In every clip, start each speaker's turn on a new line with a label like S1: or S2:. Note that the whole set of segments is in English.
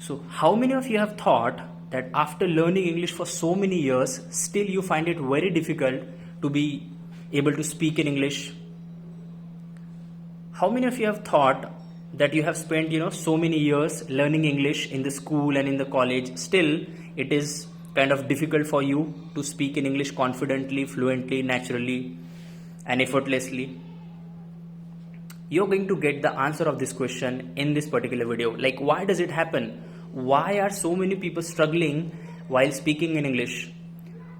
S1: So how many of you have thought that after learning English for so many years, still you find it very difficult to be able to speak in English? How many of you have thought that you have spent, so many years learning English in the school and in the college, still it is kind of difficult for you to speak in English confidently, fluently, naturally, and effortlessly? You're going to get the answer of this question in this particular video. Like, why does it happen? Why are so many people struggling while speaking in English?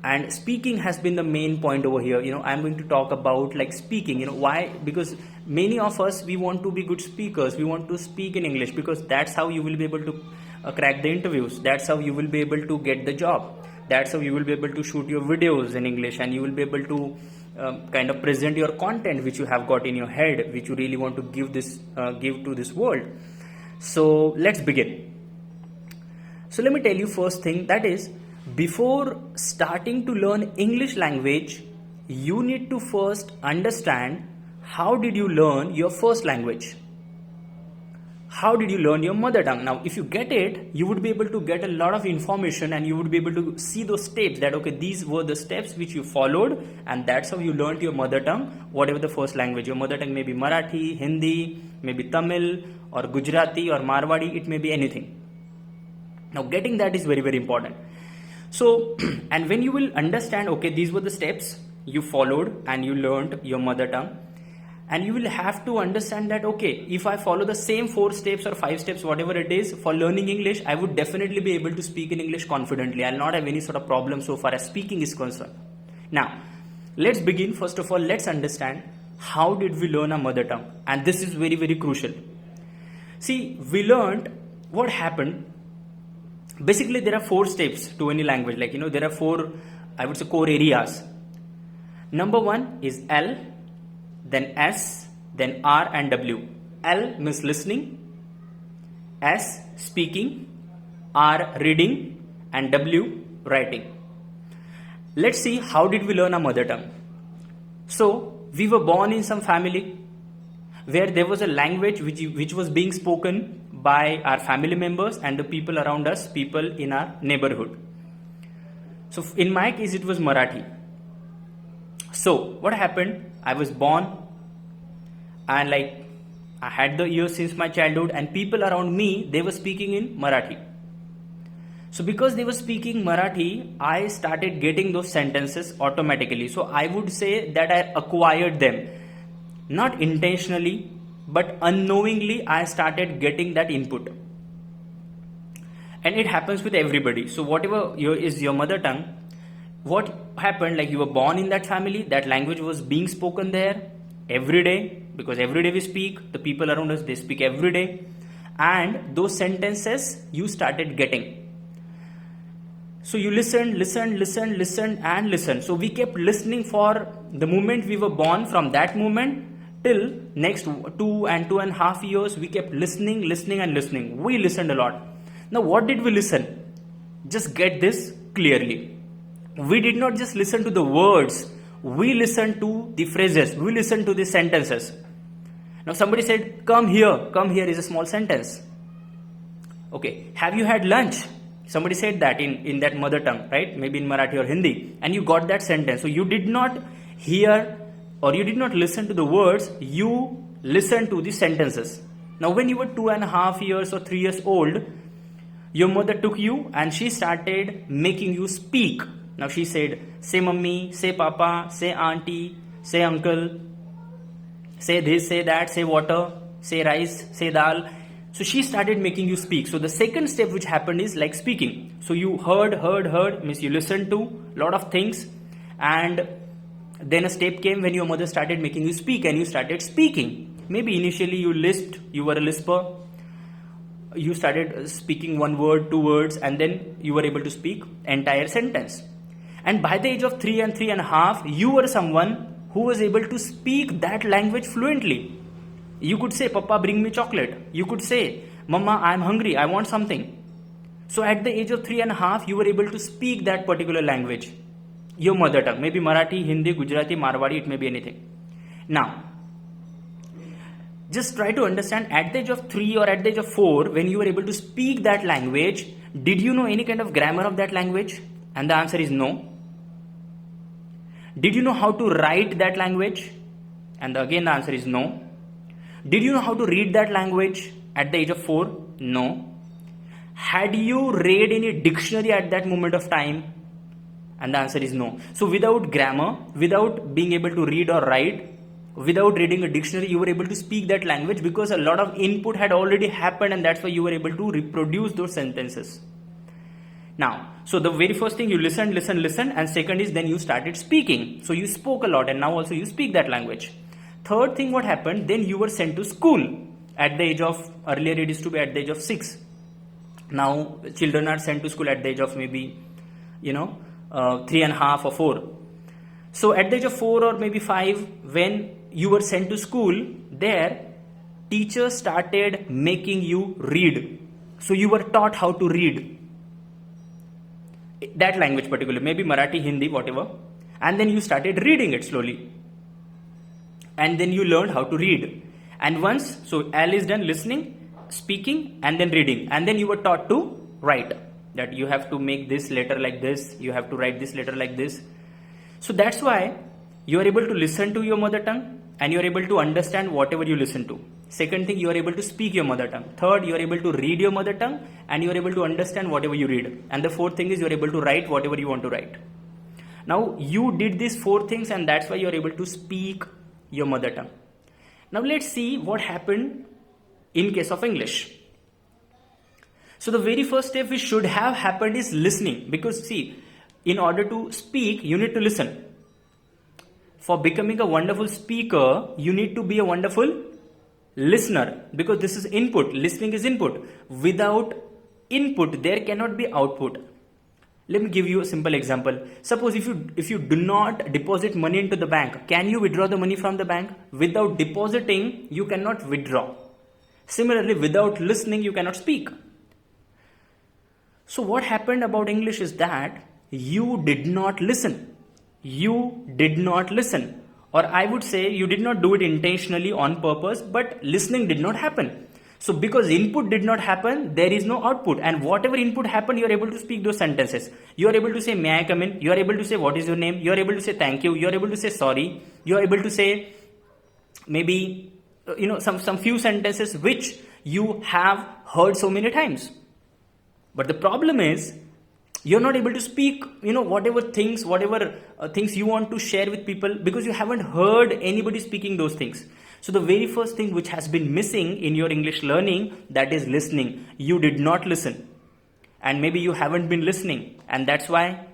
S1: And speaking has been the main point over here. I'm going to talk about like speaking. Why? Because many of us, we want to be good speakers. We want to speak in English because that's how you will be able to crack the interviews. That's how you will be able to get the job. That's how you will be able to shoot your videos in English, and you will be able to kind of present your content which you have got in your head, which you really want to give to this world. So let's begin. So let me tell you first thing, that is, before starting to learn English language, you need to first understand how did you learn your first language. How did you learn your mother tongue? Now, if you get it, you would be able to get a lot of information, and you would be able to see those steps that, okay, these were the steps which you followed, and that's how you learned your mother tongue, whatever the first language. Your mother tongue may be Marathi, Hindi, maybe Tamil or Gujarati or Marwadi, it may be anything. Now, getting that is very, very important. So, and when you will understand, okay, these were the steps you followed and you learned your mother tongue, and you will have to understand that, okay, if I follow the same 4 steps or 5 steps, whatever it is, for learning English, I would definitely be able to speak in English confidently. I'll not have any sort of problem so far as speaking is concerned. Now, let's begin. First of all, let's understand how did we learn our mother tongue. And this is very, very crucial. See, we learned what happened. Basically, there are 4 steps to any language. Like, there are 4, I would say, core areas. Number 1 is L, then S, then R and W. L means listening, S speaking, R reading, and W writing. Let's see how did we learn our mother tongue. So we were born in some family where there was a language which was being spoken by our family members and the people around us, people in our neighborhood. So in my case, it was Marathi. So what happened? I was born, and I had the ears since my childhood, and people around me, they were speaking in Marathi. So because they were speaking Marathi, I started getting those sentences automatically. So I would say that I acquired them, not intentionally, but unknowingly I started getting that input. And it happens with everybody. So whatever is your mother tongue, what happened, like you were born in that family, that language was being spoken there every day, because every day we speak, the people around us, they speak every day, and those sentences you started getting. So you listened, and listened. So we kept listening for the moment we were born. From that moment till next 2.5 years, we kept listening. We listened a lot. Now, what did we listen? Just get this clearly. We did not just listen to the words, we listened to the phrases, we listened to the sentences. Now somebody said, come here is a small sentence. Okay, have you had lunch? Somebody said that in that mother tongue, right? Maybe in Marathi or Hindi, and you got that sentence. So you did not hear or you did not listen to the words, you listened to the sentences. Now when you were 2.5 years or 3 years old, your mother took you and she started making you speak. Now she said, say mummy, say papa, say auntie, say uncle, say this, say that, say water, say rice, say dal. So she started making you speak. So the second step which happened is like speaking. So you heard, means you listened to a lot of things, and then a step came when your mother started making you speak and you started speaking. Maybe initially you lisped, you were a lisper. You started speaking 1 word, 2 words, and then you were able to speak entire sentence. And by the age of 3 and 3.5, you were someone who was able to speak that language fluently. You could say, Papa, bring me chocolate. You could say, Mama, I'm hungry, I want something. So at the age of 3.5, you were able to speak that particular language, your mother tongue, maybe Marathi, Hindi, Gujarati, Marwadi, it may be anything. Now, Just try to understand, at the age of 3 or at the age of 4, when you were able to speak that language, did you know any kind of grammar of that language? And the answer is no. Did you know how to write that language? And again the answer is no. Did you know how to read that language at the age of 4? No. Had you read any dictionary at that moment of time? And the answer is no. So without grammar, without being able to read or write, without reading a dictionary, you were able to speak that language because a lot of input had already happened, and that's why you were able to reproduce those sentences. Now, so the very first thing, you listened, and second is then you started speaking. So you spoke a lot, and now also you speak that language. Third thing, what happened, then you were sent to school at the age of, earlier it used to be at the age of 6. Now children are sent to school at the age of maybe 3.5 or 4. So at the age of 4 or maybe 5, when you were sent to school, there teachers started making you read. So you were taught how to read that language particularly, maybe Marathi, Hindi, whatever, and then you started reading it slowly, and then you learned how to read. And once, so L is done, listening, speaking, and then reading, and then you were taught to write, that you have to make this letter like this, you have to write this letter like this. So that's why you are able to listen to your mother tongue, and you are able to understand whatever you listen to. Second thing, you are able to speak your mother tongue. Third, you are able to read your mother tongue, and you are able to understand whatever you read. And the fourth thing is you are able to write whatever you want to write. Now you did these 4 things, and that's why you are able to speak your mother tongue. Now let's see what happened in case of English. So the very first step which should have happened is listening, because see, in order to speak, you need to listen. For becoming a wonderful speaker, you need to be a wonderful listener, because this is input. Listening is input. Without input, there cannot be output. Let me give you a simple example. Suppose if you do not deposit money into the bank, can you withdraw the money from the bank? Without depositing, you cannot withdraw. Similarly, without listening, you cannot speak. So what happened about English is that you did not listen. You did not listen. Or I would say you did not do it intentionally on purpose, but listening did not happen. So because input did not happen, there is no output. And whatever input happened, you are able to speak those sentences. You are able to say, may I come in? You are able to say, what is your name? You are able to say, thank you. You are able to say, sorry. You are able to say, maybe, some few sentences which you have heard so many times. But the problem is, you're not able to speak, whatever things you want to share with people, because you haven't heard anybody speaking those things. So the very first thing which has been missing in your English learning, that is listening. You did not listen. And maybe you haven't been listening. And that's why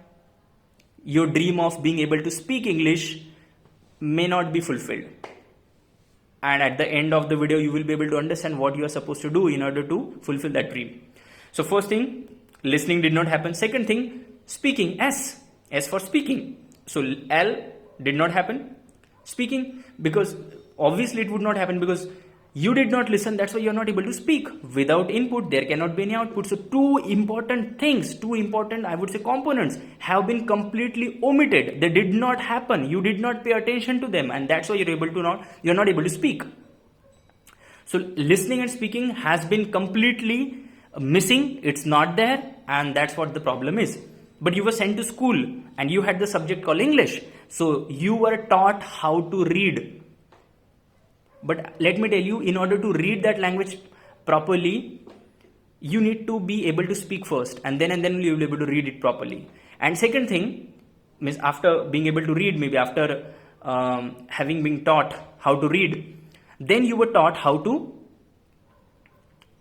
S1: your dream of being able to speak English may not be fulfilled. And at the end of the video, you will be able to understand what you are supposed to do in order to fulfill that dream. So first thing, listening did not happen. Second thing, speaking. S for speaking. So L did not happen. Speaking, because obviously it would not happen because you did not listen. That's why you are not able to speak. Without input, there cannot be any output. So two important I would say components have been completely omitted. They did not happen. You did not pay attention to them, and that's why you're not able to speak. So listening and speaking has been completely missing. It's not there, and that's what the problem is. But you were sent to school and you had the subject called English, so you were taught how to read. But let me tell you, in order to read that language properly, you need to be able to speak first, and then you'll be able to read it properly. And second thing means, after being able to read, maybe after having been taught how to read, then you were taught how to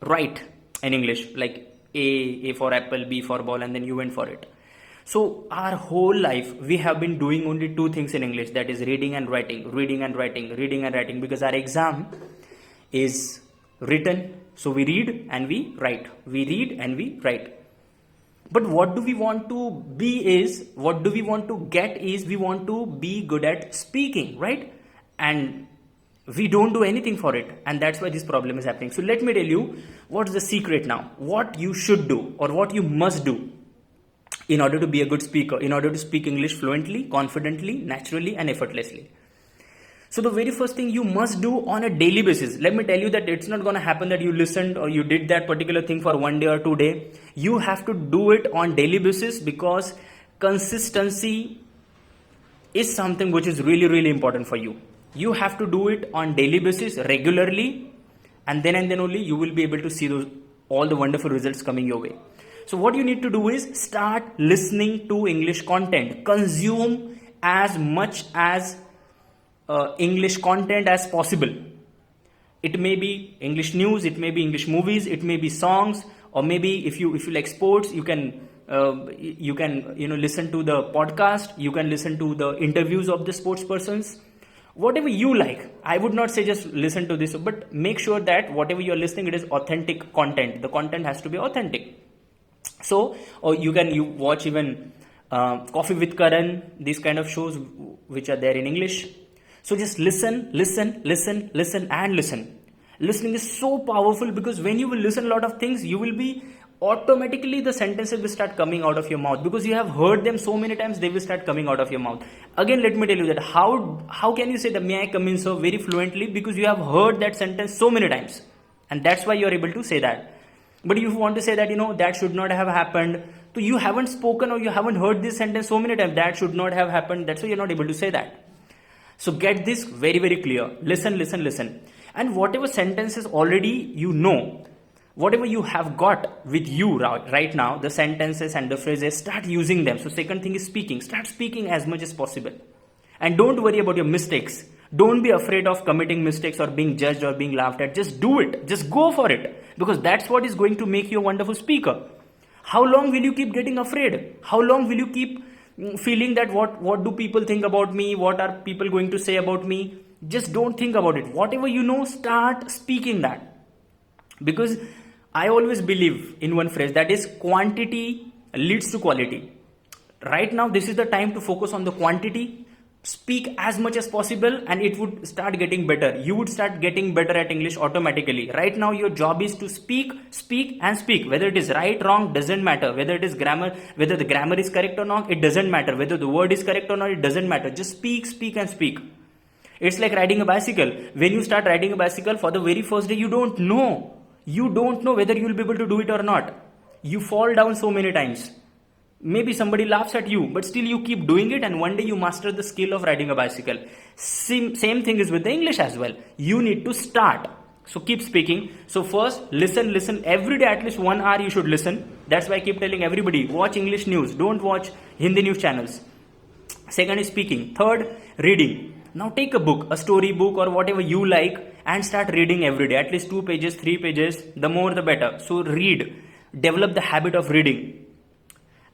S1: write in English, like A for apple, B for ball, and then you went for it. So our whole life we have been doing only two things in English, that is reading and writing, because our exam is written. So we read and we write, But what do we want to get is we want to be good at speaking, right? And we don't do anything for it, and that's why this problem is happening. So let me tell you what's the secret now, what you should do or what you must do in order to be a good speaker, in order to speak English fluently, confidently, naturally, and effortlessly. So the very first thing you must do on a daily basis, let me tell you that it's not going to happen that you listened or you did that particular thing for 1 day or 2 days. You have to do it on daily basis, because consistency is something which is really, really important for you. You have to do it on daily basis regularly, and then only you will be able to see all the wonderful results coming your way. So what you need to do is start listening to English content. Consume as much as English content as possible. It may be English news, it may be English movies, it may be songs, or maybe if you like sports, you can listen to the podcast, you can listen to the interviews of the sports persons. Whatever you like. I would not say just listen to this, but make sure that whatever you're listening, it is authentic content. The content has to be authentic. So, or you watch even Coffee with Karan, these kind of shows which are there in English. So just listen. Listening is so powerful, because when you will listen a lot of things, you will be automatically, the sentences will start coming out of your mouth, because you have heard them so many times, they will start coming out of your mouth. Again, let me tell you that how can you say that may I come in so very fluently, because you have heard that sentence so many times, and that's why you are able to say that. But if you want to say that that should not have happened, so you haven't spoken or you haven't heard this sentence so many times, that should not have happened, that's why you're not able to say that. So get this very, very clear. Listen. And whatever sentences already whatever you have got with you right now, the sentences and the phrases, start using them. So second thing is speaking. Start speaking as much as possible. And don't worry about your mistakes. Don't be afraid of committing mistakes or being judged or being laughed at. Just do it. Just go for it. Because that's what is going to make you a wonderful speaker. How long will you keep getting afraid? How long will you keep feeling that what do people think about me? What are people going to say about me? Just don't think about it. Whatever you know, start speaking that. Because I always believe in one phrase, that is quantity leads to quality. Right now, this is the time to focus on the quantity. Speak as much as possible and it would start getting better. You would start getting better at English automatically. Right now, your job is to speak. Whether it is right, wrong, doesn't matter. Whether it is grammar, whether the grammar is correct or not, it doesn't matter. Whether the word is correct or not, it doesn't matter. Just speak. It's like riding a bicycle. When you start riding a bicycle, for the very first day, you don't know. You don't know whether you will be able to do it or not. You fall down so many times. Maybe somebody laughs at you, but still you keep doing it, and one day you master the skill of riding a bicycle. Same thing is with the English as well. You need to start. So keep speaking. So first, listen. Every day at least 1 hour you should listen. That's why I keep telling everybody, watch English news. Don't watch Hindi news channels. Second is speaking. Third, reading. Now take a book, a story book or whatever you like, and start reading every day. At least 2 pages, 3 pages. The more the better. So read. Develop the habit of reading.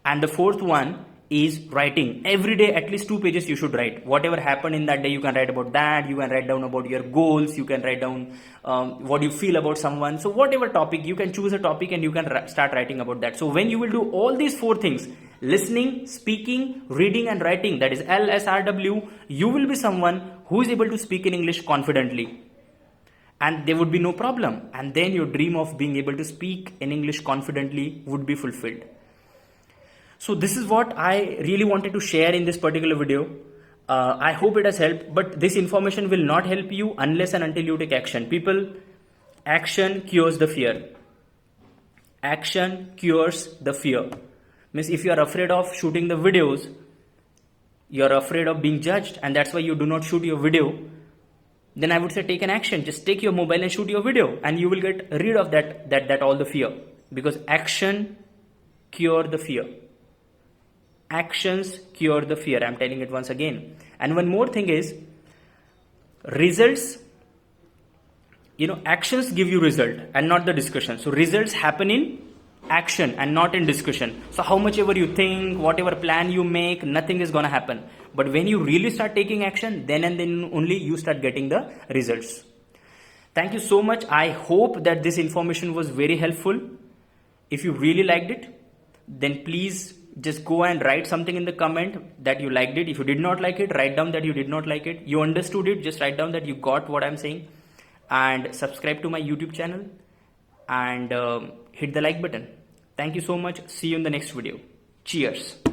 S1: And the fourth one is writing. Every day, at least 2 pages you should write. Whatever happened in that day, you can write about that. You can write down about your goals. You can write down what you feel about someone. So whatever topic, you can choose a topic and you can start writing about that. So when you will do all these 4 things, listening, speaking, reading and writing, that is LSRW, you will be someone who is able to speak in English confidently. And there would be no problem. And then your dream of being able to speak in English confidently would be fulfilled. So this is what I really wanted to share in this particular video. I hope it has helped, but this information will not help you unless and until you take action. People, action cures the fear. Action cures the fear. Means if you are afraid of shooting the videos, you are afraid of being judged, and that's why you do not shoot your video, then I would say take an action. Just take your mobile and shoot your video, and you will get rid of that all the fear. Because action cure the fear. Actions cure the fear. I'm telling it once again. And one more thing is, results, actions give you result and not the discussion. So results happen in action and not in discussion. So how much ever you think, whatever plan you make, nothing is gonna happen. But when you really start taking action, then and then only you start getting the results. Thank you so much. I hope that this information was very helpful. If you really liked it, then please just go and write something in the comment that you liked it. If you did not like it, write down that you did not like it. You understood it, just write down that you got what I'm saying. And subscribe to my YouTube channel and hit the like button. Thank you so much. See you in the next video. Cheers.